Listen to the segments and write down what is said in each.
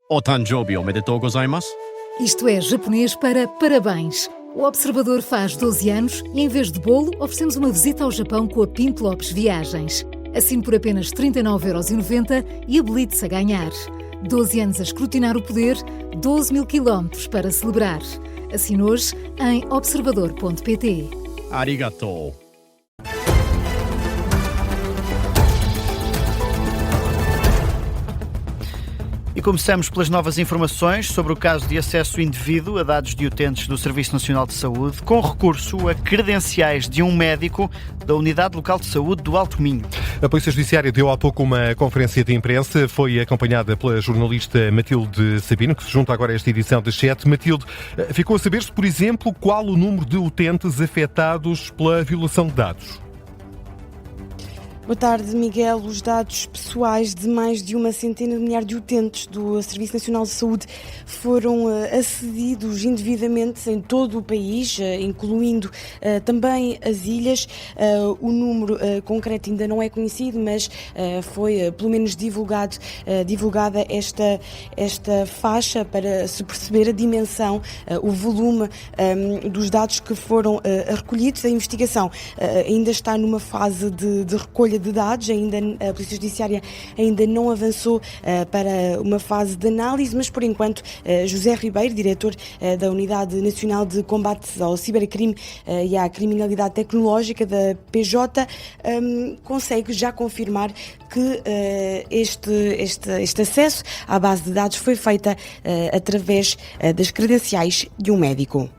O Tanjobi omedetou gozaimasu. Isto é japonês para parabéns. O Observador faz 12 anos e, em vez de bolo, oferecemos uma visita ao Japão com a Pinto Lopes Viagens. Assine por apenas 39,90€ e habilite-se a ganhar. 12 anos a escrutinar o poder, 12 mil quilómetros para celebrar. Assine hoje em observador.pt. Arigatou. E começamos pelas novas informações sobre o caso de acesso indevido a dados de utentes do Serviço Nacional de Saúde, com recurso a credenciais de um médico da Unidade Local de Saúde do Alto Minho. A Polícia Judiciária deu há pouco uma conferência de imprensa, foi acompanhada pela jornalista Matilde Sabino, que se junta agora a esta edição da Chat. Matilde, ficou a saber-se, por exemplo, qual o número de utentes afetados pela violação de dados? Boa tarde, Miguel. Os dados pessoais de mais de uma centena de milhares de utentes do Serviço Nacional de Saúde foram acedidos indevidamente em todo o país, incluindo também as ilhas. O número concreto ainda não é conhecido, mas foi pelo menos divulgada esta faixa para se perceber a dimensão, o volume dos dados que foram recolhidos. A investigação ainda está numa fase de recolha de dados, a Polícia Judiciária ainda não avançou para uma fase de análise, mas por enquanto José Ribeiro, diretor da Unidade Nacional de Combate ao Cibercrime e à Criminalidade Tecnológica da PJ, consegue já confirmar que este acesso à base de dados foi feita através das credenciais de um médico.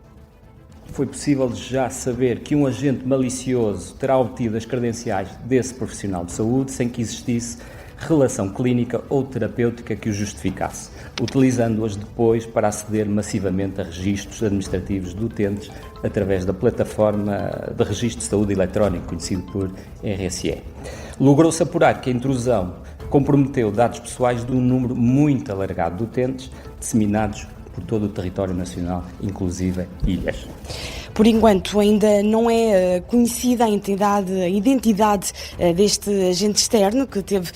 Foi possível já saber que um agente malicioso terá obtido as credenciais desse profissional de saúde sem que existisse relação clínica ou terapêutica que o justificasse, utilizando-as depois para aceder massivamente a registros administrativos de utentes através da plataforma de registro de saúde eletrónico, conhecido por RSE. Logrou-se apurar que a intrusão comprometeu dados pessoais de um número muito alargado de utentes, disseminados por todo o território nacional, inclusive ilhas. Por enquanto, ainda não é conhecida a identidade deste agente externo que teve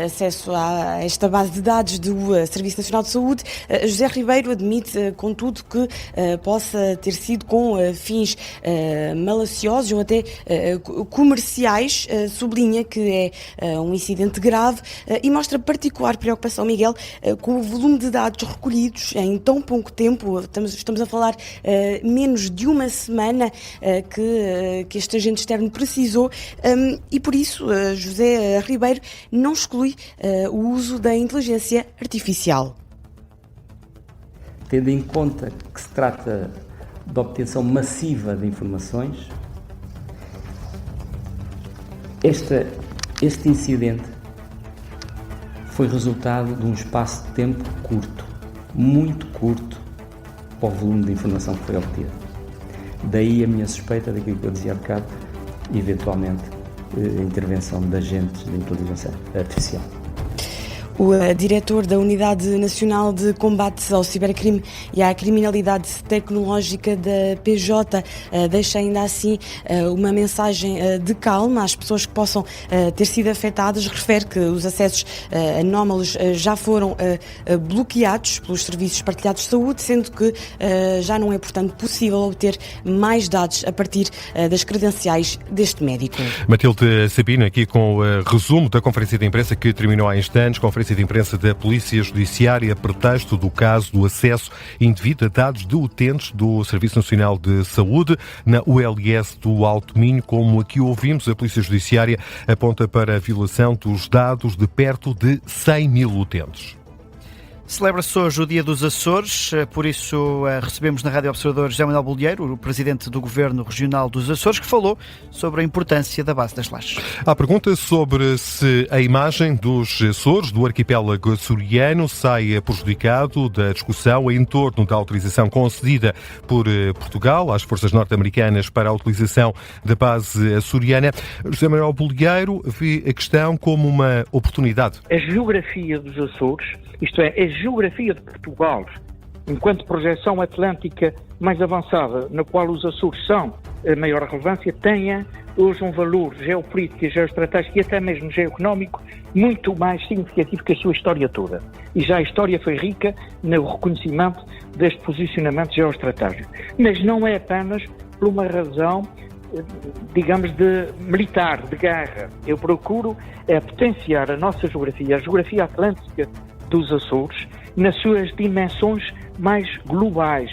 acesso a esta base de dados do Serviço Nacional de Saúde. José Ribeiro admite, contudo, que possa ter sido com fins maliciosos ou até comerciais. Sublinha que é um incidente grave e mostra particular preocupação, Miguel, com o volume de dados recolhidos em tão pouco tempo. Estamos a falar menos de uma semana que este agente externo precisou e por isso José Ribeiro não exclui o uso da inteligência artificial. Tendo em conta que se trata de obtenção massiva de informações, este incidente foi resultado de um espaço de tempo curto, muito curto, para o volume de informação que foi obtida. Daí a minha suspeita daquilo que eu dizia há bocado, eventualmente a intervenção de agentes de inteligência artificial. O diretor da Unidade Nacional de Combate ao Cibercrime e à Criminalidade Tecnológica da PJ deixa ainda assim uma mensagem de calma às pessoas que possam ter sido afetadas. Refere que os acessos anómalos já foram bloqueados pelos serviços partilhados de saúde, sendo que já não é, portanto, possível obter mais dados a partir das credenciais deste médico. Matilde Sabino, aqui com o resumo da conferência de imprensa que terminou há instantes, conferência de imprensa da Polícia Judiciária, pretexto do caso do acesso indevido a dados de utentes do Serviço Nacional de Saúde na ULS do Alto Minho. Como aqui ouvimos, a Polícia Judiciária aponta para a violação dos dados de perto de 100 mil utentes. Celebra-se hoje o Dia dos Açores, por isso recebemos na Rádio Observador José Manuel Bolieiro, o Presidente do Governo Regional dos Açores, que falou sobre a importância da base das lajes. Há pergunta sobre se a imagem dos Açores, do arquipélago açoriano, sai prejudicado da discussão em torno da autorização concedida por Portugal às forças norte-americanas para a utilização da base açoriana. José Manuel Bolieiro vê a questão como uma oportunidade. A geografia dos Açores, isto é, a geografia de Portugal, enquanto projeção atlântica mais avançada, na qual os Açores são a maior relevância, tenha hoje um valor geopolítico, geoestratégico e até mesmo geoeconómico muito mais significativo que a sua história toda. E já a história foi rica no reconhecimento deste posicionamento geoestratégico. Mas não é apenas por uma razão, digamos, de militar, de guerra. Eu procuro potenciar a nossa geografia, a geografia atlântica dos Açores, nas suas dimensões mais globais.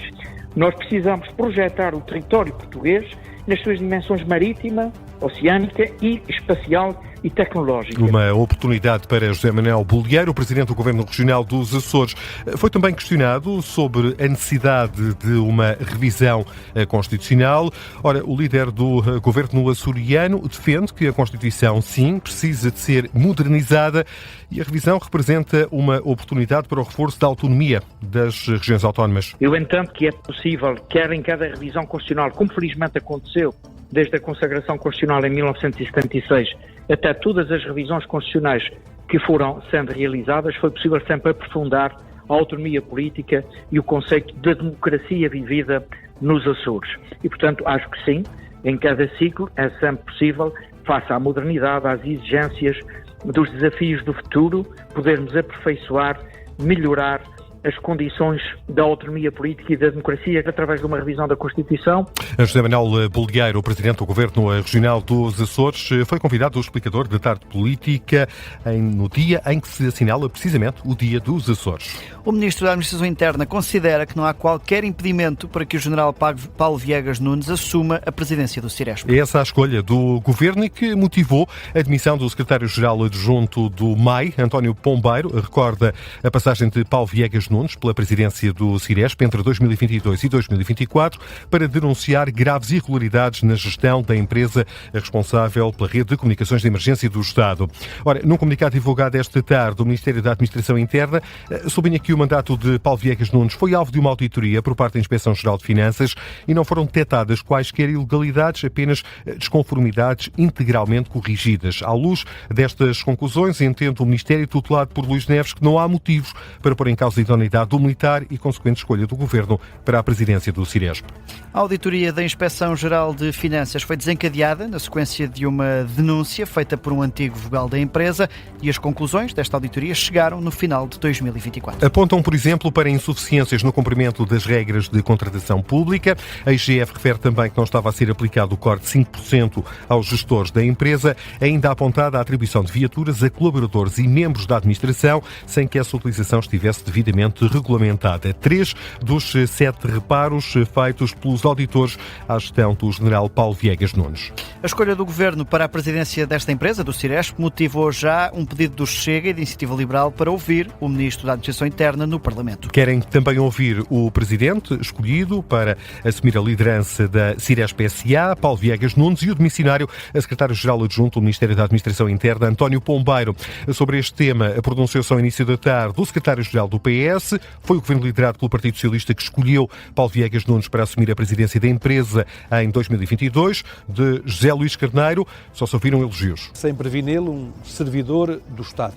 Nós precisamos projetar o território português nas suas dimensões marítima, oceânica e espacial e tecnológica. Uma oportunidade para José Manuel Bolieiro, o Presidente do Governo Regional dos Açores. Foi também questionado sobre a necessidade de uma revisão constitucional. Ora, o líder do Governo açoriano defende que a Constituição, sim, precisa de ser modernizada e a revisão representa uma oportunidade para o reforço da autonomia das regiões autónomas. Eu entendo que é possível, quer em cada revisão constitucional, como felizmente aconteceu desde a consagração constitucional em 1976 até todas as revisões constitucionais que foram sendo realizadas, foi possível sempre aprofundar a autonomia política e o conceito de democracia vivida nos Açores. E, portanto, acho que sim, em cada ciclo é sempre possível, face à modernidade, às exigências dos desafios do futuro, podermos aperfeiçoar, melhorar as condições da autonomia política e da democracia através de uma revisão da Constituição. José Manuel Bolieiro, o Presidente do Governo Regional dos Açores, foi convidado ao explicador da tarde política no dia em que se assinala precisamente o Dia dos Açores. O Ministro da Administração Interna considera que não há qualquer impedimento para que o General Paulo Viegas Nunes assuma a presidência do Ciresp. É essa a escolha do Governo e que motivou a admissão do Secretário-Geral Adjunto do MAI, António Pombeiro. Recorda a passagem de Paulo Viegas Nunes pela presidência do Ciresp entre 2022 e 2024 para denunciar graves irregularidades na gestão da empresa responsável pela rede de comunicações de emergência do Estado. Ora, num comunicado divulgado esta tarde, o Ministério da Administração Interna sublinha que o mandato de Paulo Viegas Nunes foi alvo de uma auditoria por parte da Inspeção-Geral de Finanças e não foram detectadas quaisquer ilegalidades, apenas desconformidades integralmente corrigidas. À luz destas conclusões, entende o Ministério tutelado por Luís Neves que não há motivos para pôr em causa a idoneidade do militar e consequente escolha do Governo para a presidência do Ciresp. A auditoria da Inspeção-Geral de Finanças foi desencadeada na sequência de uma denúncia feita por um antigo vogal da empresa e as conclusões desta auditoria chegaram no final de 2024. Apontam, por exemplo, para insuficiências no cumprimento das regras de contratação pública. A IGF refere também que não estava a ser aplicado o corte de 5% aos gestores da empresa, ainda apontada a atribuição de viaturas a colaboradores e membros da administração sem que essa utilização estivesse devidamente regulamentada. 3 dos 7 reparos feitos pelos auditores à gestão do General Paulo Viegas Nunes. A escolha do Governo para a presidência desta empresa, do Ciresp, motivou já um pedido do Chega e da Iniciativa Liberal para ouvir o Ministro da Administração Interna no Parlamento. Querem também ouvir o Presidente escolhido para assumir a liderança da Ciresp S.A., Paulo Viegas Nunes, e o demissionário, a Secretário-Geral Adjunto do Ministério da Administração Interna, António Pombeiro. Sobre este tema, pronunciou-se ao início da tarde o Secretário-Geral do PS. Foi o Governo liderado pelo Partido Socialista que escolheu Paulo Viegas Nunes para assumir a presidência da empresa em 2022. De José Luís Carneiro, só se ouviram elogios. Sempre vi nele um servidor do Estado.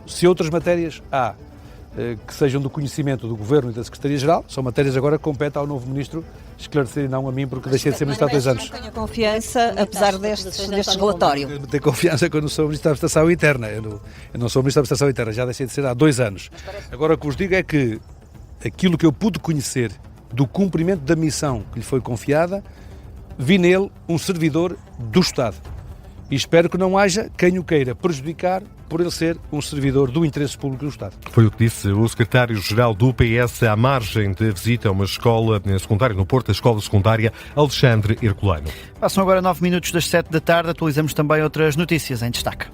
Se outras matérias há que sejam do conhecimento do Governo e da Secretaria-Geral, são matérias agora que compete ao novo Ministro esclarecer e não a mim, porque deixei de ser Ministro há 2 anos. Não tenho confiança, apesar deste relatório. Tenho confiança quando sou Ministro da Administração Interna. Eu não sou Ministro da Administração Interna, já deixei de ser há 2 anos. Agora o que vos digo é que aquilo que eu pude conhecer do cumprimento da missão que lhe foi confiada, vi nele um servidor do Estado. E espero que não haja quem o queira prejudicar por ele ser um servidor do interesse público do Estado. Foi o que disse o secretário-geral do PS à margem de visita a uma escola secundária no Porto, a Escola Secundária Alexandre Herculano. Passam agora 9 minutos das 7 da tarde, atualizamos também outras notícias em destaque.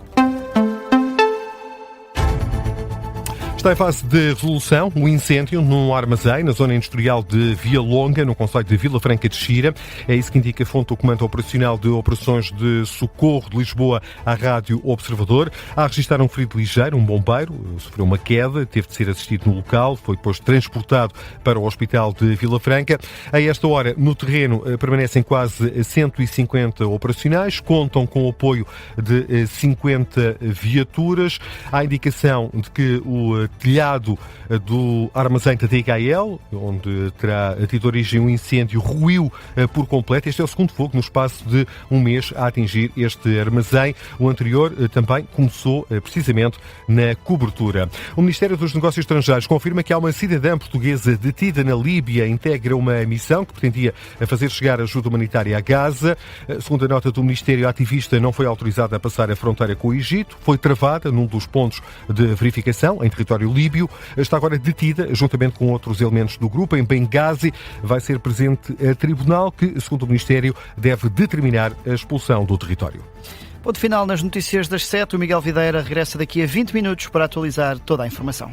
Está em fase de resolução o incêndio num armazém na zona industrial de Via Longa, no concelho de Vila Franca de Xira. É isso que indica a fonte do Comando Operacional de Operações de Socorro de Lisboa à Rádio Observador. Há registrar um ferido ligeiro, um bombeiro, sofreu uma queda, teve de ser assistido no local, foi depois transportado para o Hospital de Vila Franca. A esta hora, no terreno, permanecem quase 150 operacionais, contam com o apoio de 50 viaturas. Há indicação de que o telhado do armazém da DHL, onde terá tido origem um incêndio, ruiu por completo. Este é o segundo fogo no espaço de um mês a atingir este armazém. O anterior também começou precisamente na cobertura. O Ministério dos Negócios Estrangeiros confirma que há uma cidadã portuguesa detida na Líbia, integra uma missão que pretendia fazer chegar ajuda humanitária a Gaza. Segundo a nota do Ministério, a ativista não foi autorizada a passar a fronteira com o Egito, foi travada num dos pontos de verificação em território líbio, está agora detida juntamente com outros elementos do grupo em Benghazi, vai ser presente a tribunal que, segundo o Ministério, deve determinar a expulsão do território. Ponto final nas notícias das 7. O Miguel Videira regressa daqui a 20 minutos para atualizar toda a informação.